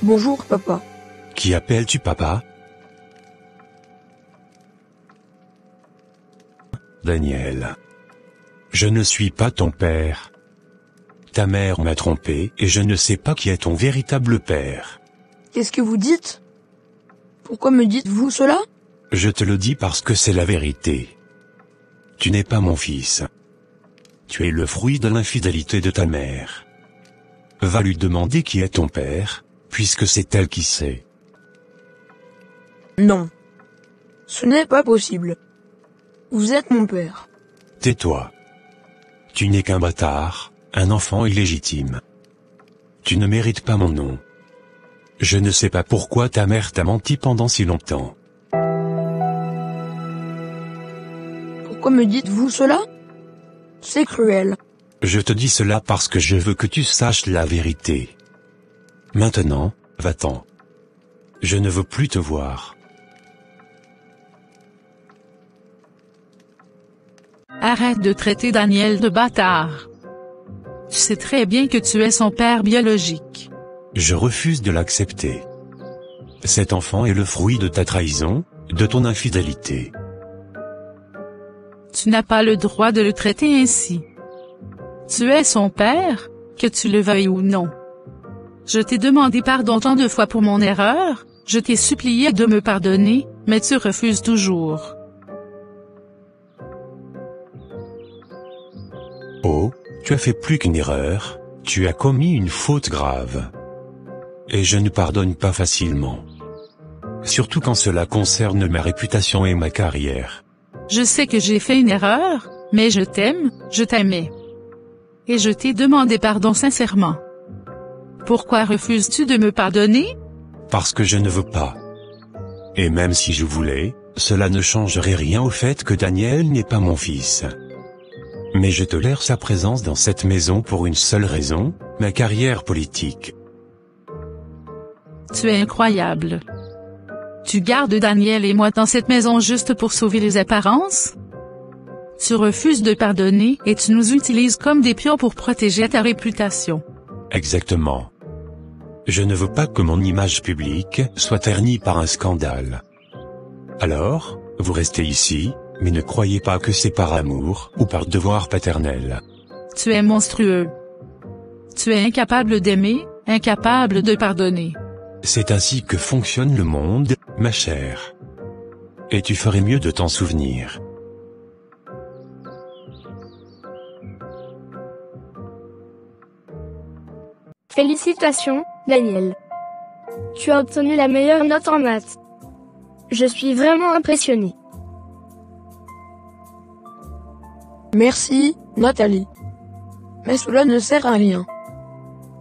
Bonjour papa. Qui appelles-tu papa? Daniel. Je ne suis pas ton père. Ta mère m'a trompé et je ne sais pas qui est ton véritable père. Qu'est-ce que vous dites? Pourquoi me dites-vous cela? Je te le dis parce que c'est la vérité. Tu n'es pas mon fils. Tu es le fruit de l'infidélité de ta mère. Va lui demander qui est ton père, puisque c'est elle qui sait. Non. Ce n'est pas possible. Vous êtes mon père. Tais-toi. Tu n'es qu'un bâtard, un enfant illégitime. Tu ne mérites pas mon nom. Je ne sais pas pourquoi ta mère t'a menti pendant si longtemps. Pourquoi me dites-vous cela? C'est cruel. Je te dis cela parce que je veux que tu saches la vérité. Maintenant, va-t'en. Je ne veux plus te voir. Arrête de traiter Daniel de bâtard. Tu sais très bien que tu es son père biologique. Je refuse de l'accepter. Cet enfant est le fruit de ta trahison, de ton infidélité. Tu n'as pas le droit de le traiter ainsi. Tu es son père, que tu le veuilles ou non. Je t'ai demandé pardon tant de fois pour mon erreur, je t'ai supplié de me pardonner, mais tu refuses toujours. Oh, tu as fait plus qu'une erreur, tu as commis une faute grave. Et je ne pardonne pas facilement. Surtout quand cela concerne ma réputation et ma carrière. Je sais que j'ai fait une erreur, mais je t'aime, je t'aimais. Et je t'ai demandé pardon sincèrement. Pourquoi refuses-tu de me pardonner? Parce que je ne veux pas. Et même si je voulais, cela ne changerait rien au fait que Daniel n'est pas mon fils. Mais je tolère sa présence dans cette maison pour une seule raison, ma carrière politique. Tu es incroyable. Tu gardes Daniel et moi dans cette maison juste pour sauver les apparences? Tu refuses de pardonner et tu nous utilises comme des pions pour protéger ta réputation. Exactement. Je ne veux pas que mon image publique soit ternie par un scandale. Alors, vous restez ici, mais ne croyez pas que c'est par amour ou par devoir paternel. Tu es monstrueux. Tu es incapable d'aimer, incapable de pardonner. C'est ainsi que fonctionne le monde, ma chère. Et tu ferais mieux de t'en souvenir. Félicitations, Daniel. Tu as obtenu la meilleure note en maths. Je suis vraiment impressionné. Merci, Nathalie. Mais cela ne sert à rien.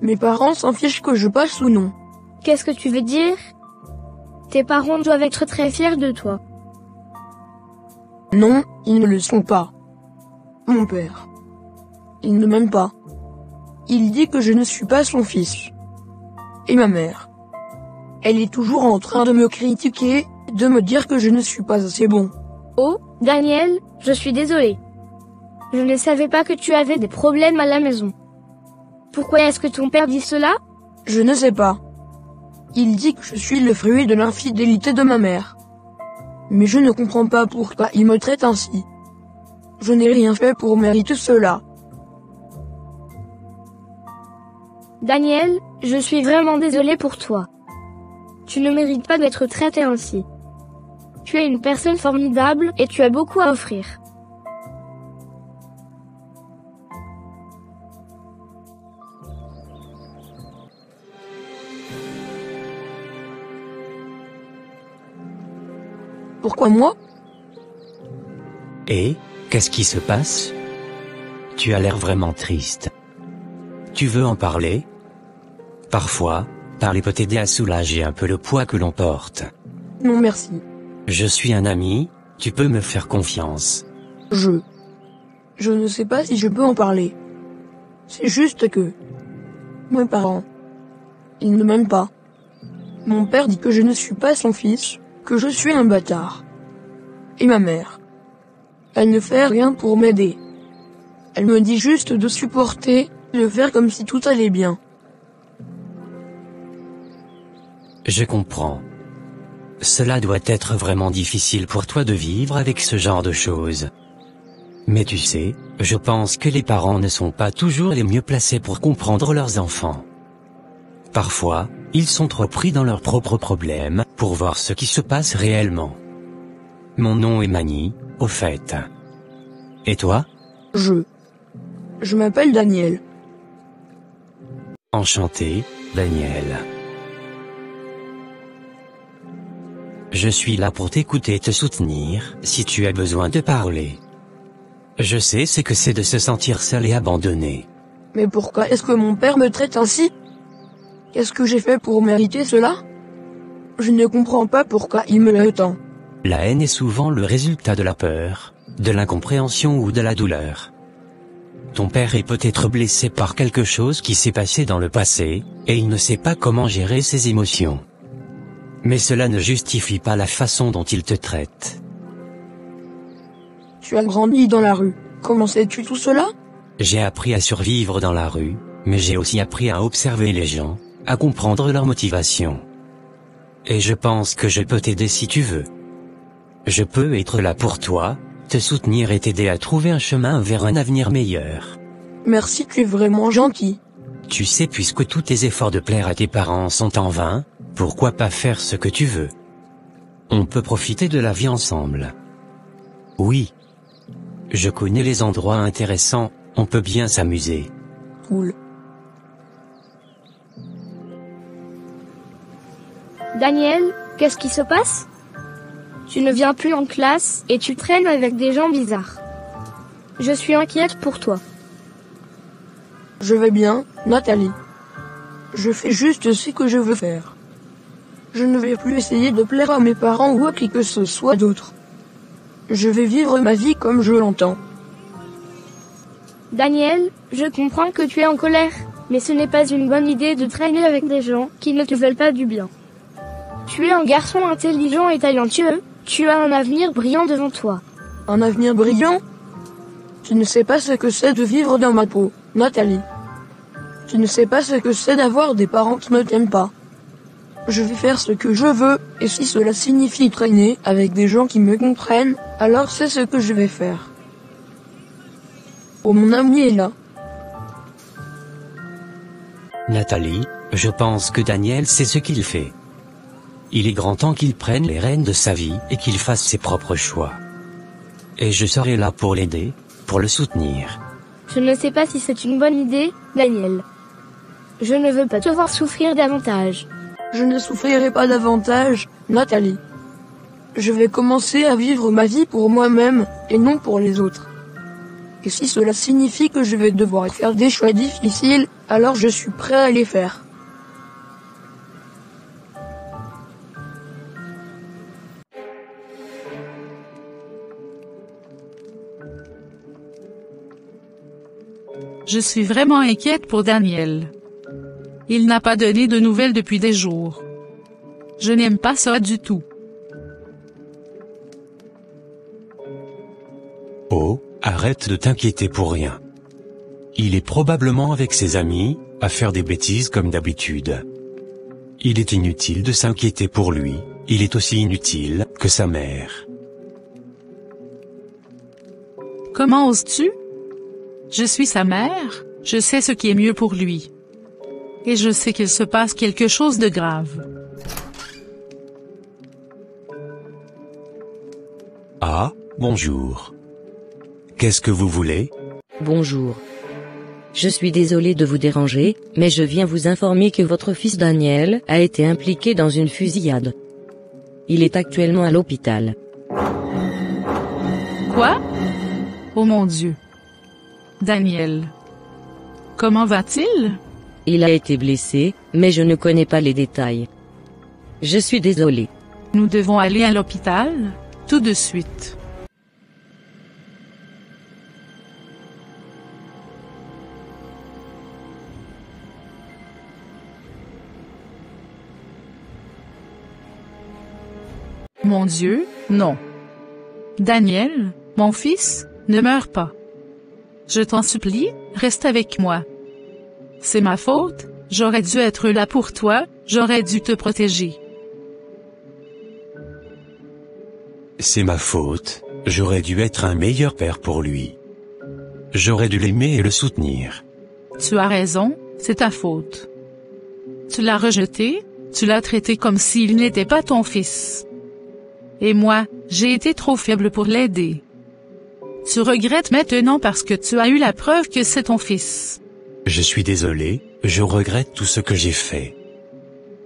Mes parents s'en fichent que je passe ou non. Qu'est-ce que tu veux dire? Tes parents doivent être très fiers de toi. Non, ils ne le sont pas. Mon père. Il ne m'aime pas. Il dit que je ne suis pas son fils. Et ma mère. Elle est toujours en train de me critiquer, de me dire que je ne suis pas assez bon. Oh, Daniel, je suis désolée. Je ne savais pas que tu avais des problèmes à la maison. Pourquoi est-ce que ton père dit cela? Je ne sais pas. Il dit que je suis le fruit de l'infidélité de ma mère. Mais je ne comprends pas pourquoi il me traite ainsi. Je n'ai rien fait pour mériter cela. Daniel, je suis vraiment désolée pour toi. Tu ne mérites pas d'être traité ainsi. Tu es une personne formidable et tu as beaucoup à offrir. Pourquoi moi? Et, qu'est-ce qui se passe? Tu as l'air vraiment triste. Tu veux en parler? Parfois, parler peut t'aider à soulager un peu le poids que l'on porte. Non merci. Je suis un ami, tu peux me faire confiance. Je ne sais pas si je peux en parler. C'est juste que... mes parents... ils ne m'aiment pas. Mon père dit que je ne suis pas son fils, que je suis un bâtard. Et ma mère... elle ne fait rien pour m'aider. Elle me dit juste de supporter, de faire comme si tout allait bien. Je comprends. Cela doit être vraiment difficile pour toi de vivre avec ce genre de choses. Mais tu sais, je pense que les parents ne sont pas toujours les mieux placés pour comprendre leurs enfants. Parfois, ils sont trop pris dans leurs propres problèmes, pour voir ce qui se passe réellement. Mon nom est Manny, au fait. Et toi? Je m'appelle Daniel. Enchanté, Daniel. Je suis là pour t'écouter et te soutenir, si tu as besoin de parler. Je sais ce que c'est de se sentir seul et abandonné. Mais pourquoi est-ce que mon père me traite ainsi? Qu'est-ce que j'ai fait pour mériter cela? Je ne comprends pas pourquoi il me l'est autant. La haine est souvent le résultat de la peur, de l'incompréhension ou de la douleur. Ton père est peut-être blessé par quelque chose qui s'est passé dans le passé, et il ne sait pas comment gérer ses émotions. Mais cela ne justifie pas la façon dont il te traite. Tu as grandi dans la rue. Comment sais-tu tout cela? J'ai appris à survivre dans la rue, mais j'ai aussi appris à observer les gens, à comprendre leurs motivations. Et je pense que je peux t'aider si tu veux. Je peux être là pour toi, te soutenir et t'aider à trouver un chemin vers un avenir meilleur. Merci, tu es vraiment gentil. Tu sais, puisque tous tes efforts de plaire à tes parents sont en vain, pourquoi pas faire ce que tu veux? On peut profiter de la vie ensemble. Oui. Je connais les endroits intéressants, on peut bien s'amuser. Cool. Daniel, qu'est-ce qui se passe? Tu ne viens plus en classe et tu traînes avec des gens bizarres. Je suis inquiète pour toi. Je vais bien, Nathalie. Je fais juste ce que je veux faire. Je ne vais plus essayer de plaire à mes parents ou à qui que ce soit d'autre. Je vais vivre ma vie comme je l'entends. Daniel, je comprends que tu es en colère, mais ce n'est pas une bonne idée de traîner avec des gens qui ne te veulent pas du bien. Tu es un garçon intelligent et talentueux, tu as un avenir brillant devant toi. Un avenir brillant? Tu ne sais pas ce que c'est de vivre dans ma peau, Nathalie. Tu ne sais pas ce que c'est d'avoir des parents qui ne t'aiment pas. Je vais faire ce que je veux, et si cela signifie traîner avec des gens qui me comprennent, alors c'est ce que je vais faire. Oh, mon ami est là. Nathalie, je pense que Daniel sait ce qu'il fait. Il est grand temps qu'il prenne les rênes de sa vie et qu'il fasse ses propres choix. Et je serai là pour l'aider, pour le soutenir. Je ne sais pas si c'est une bonne idée, Daniel. Je ne veux pas te voir souffrir davantage. Je ne souffrirai pas davantage, Nathalie. Je vais commencer à vivre ma vie pour moi-même, et non pour les autres. Et si cela signifie que je vais devoir faire des choix difficiles, alors je suis prêt à les faire. Je suis vraiment inquiète pour Daniel. Il n'a pas donné de nouvelles depuis des jours. Je n'aime pas ça du tout. Oh, arrête de t'inquiéter pour rien. Il est probablement avec ses amis, à faire des bêtises comme d'habitude. Il est inutile de s'inquiéter pour lui, il est aussi inutile que sa mère. Comment oses-tu? Je suis sa mère, je sais ce qui est mieux pour lui. Et je sais qu'il se passe quelque chose de grave. Ah, bonjour. Qu'est-ce que vous voulez? Bonjour. Je suis désolé de vous déranger, mais je viens vous informer que votre fils Daniel a été impliqué dans une fusillade. Il est actuellement à l'hôpital. Quoi? Oh mon Dieu. Daniel. Comment va-t-il? Il a été blessé, mais je ne connais pas les détails. Je suis désolé. Nous devons aller à l'hôpital, tout de suite. Mon Dieu, non. Daniel, mon fils, ne meurs pas. Je t'en supplie, reste avec moi. C'est ma faute, j'aurais dû être là pour toi, J'aurais dû te protéger. C'est ma faute, j'aurais dû être un meilleur père pour lui. J'aurais dû l'aimer et le soutenir. Tu as raison, c'est ta faute. Tu l'as rejeté, tu l'as traité comme s'il n'était pas ton fils. Et moi, j'ai été trop faible pour l'aider. Tu regrettes maintenant parce que tu as eu la preuve que c'est ton fils. Je suis désolé, je regrette tout ce que j'ai fait.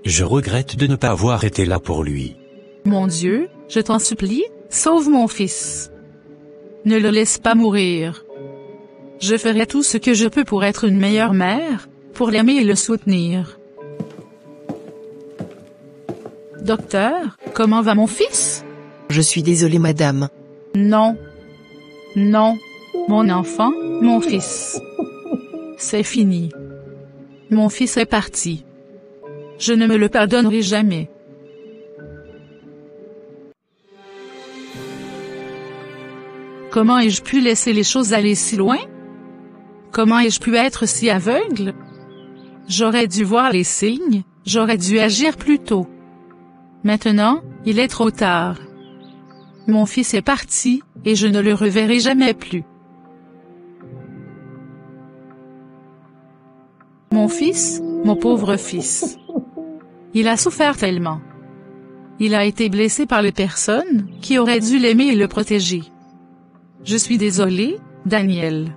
Je regrette de ne pas avoir été là pour lui. Mon Dieu, je t'en supplie, sauve mon fils. Ne le laisse pas mourir. Je ferai tout ce que je peux pour être une meilleure mère, pour l'aimer et le soutenir. Docteur, comment va mon fils? Je suis désolée, madame. Non. Non. Mon enfant, mon fils. C'est fini. Mon fils est parti. Je ne me le pardonnerai jamais. Comment ai-je pu laisser les choses aller si loin? Comment ai-je pu être si aveugle? J'aurais dû voir les signes, j'aurais dû agir plus tôt. Maintenant, il est trop tard. Mon fils est parti, et je ne le reverrai jamais plus. Mon fils, mon pauvre fils. Il a souffert tellement. Il a été blessé par les personnes qui auraient dû l'aimer et le protéger. Je suis désolée, Daniel.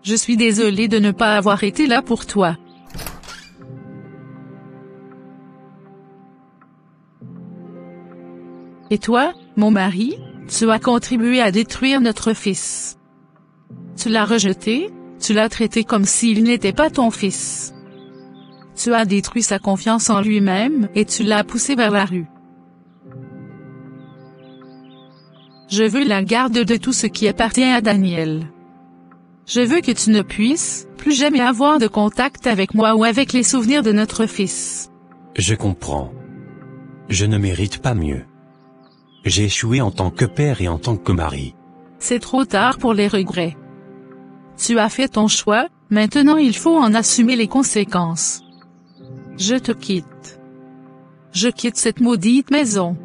Je suis désolée de ne pas avoir été là pour toi. Et toi, mon mari, tu as contribué à détruire notre fils. Tu l'as rejeté, tu l'as traité comme s'il n'était pas ton fils. Tu as détruit sa confiance en lui-même et tu l'as poussé vers la rue. Je veux la garde de tout ce qui appartient à Daniel. Je veux que tu ne puisses plus jamais avoir de contact avec moi ou avec les souvenirs de notre fils. Je comprends. Je ne mérite pas mieux. J'ai échoué en tant que père et en tant que mari. C'est trop tard pour les regrets. Tu as fait ton choix, maintenant il faut en assumer les conséquences. Je te quitte. Je quitte cette maudite maison.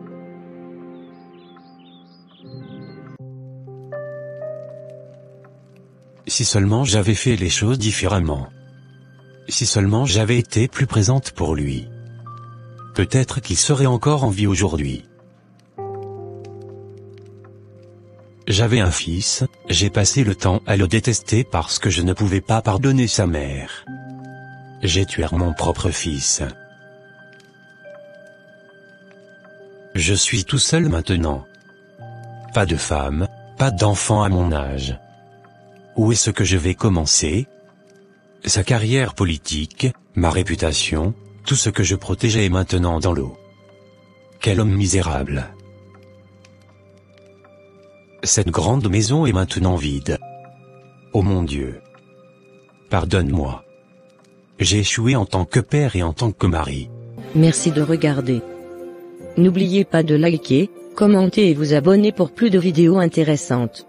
Si seulement j'avais fait les choses différemment. Si seulement j'avais été plus présente pour lui. Peut-être qu'il serait encore en vie aujourd'hui. J'avais un fils, j'ai passé le temps à le détester parce que je ne pouvais pas pardonner sa mère. J'ai tué mon propre fils. Je suis tout seul maintenant. Pas de femme, pas d'enfant à mon âge. Où est-ce que je vais commencer? Sa carrière politique, ma réputation, tout ce que je protégeais est maintenant dans l'eau. Quel homme misérable! Cette grande maison est maintenant vide. Oh mon Dieu! Pardonne-moi. J'ai échoué en tant que père et en tant que mari. Merci de regarder. N'oubliez pas de liker, commenter et vous abonner pour plus de vidéos intéressantes.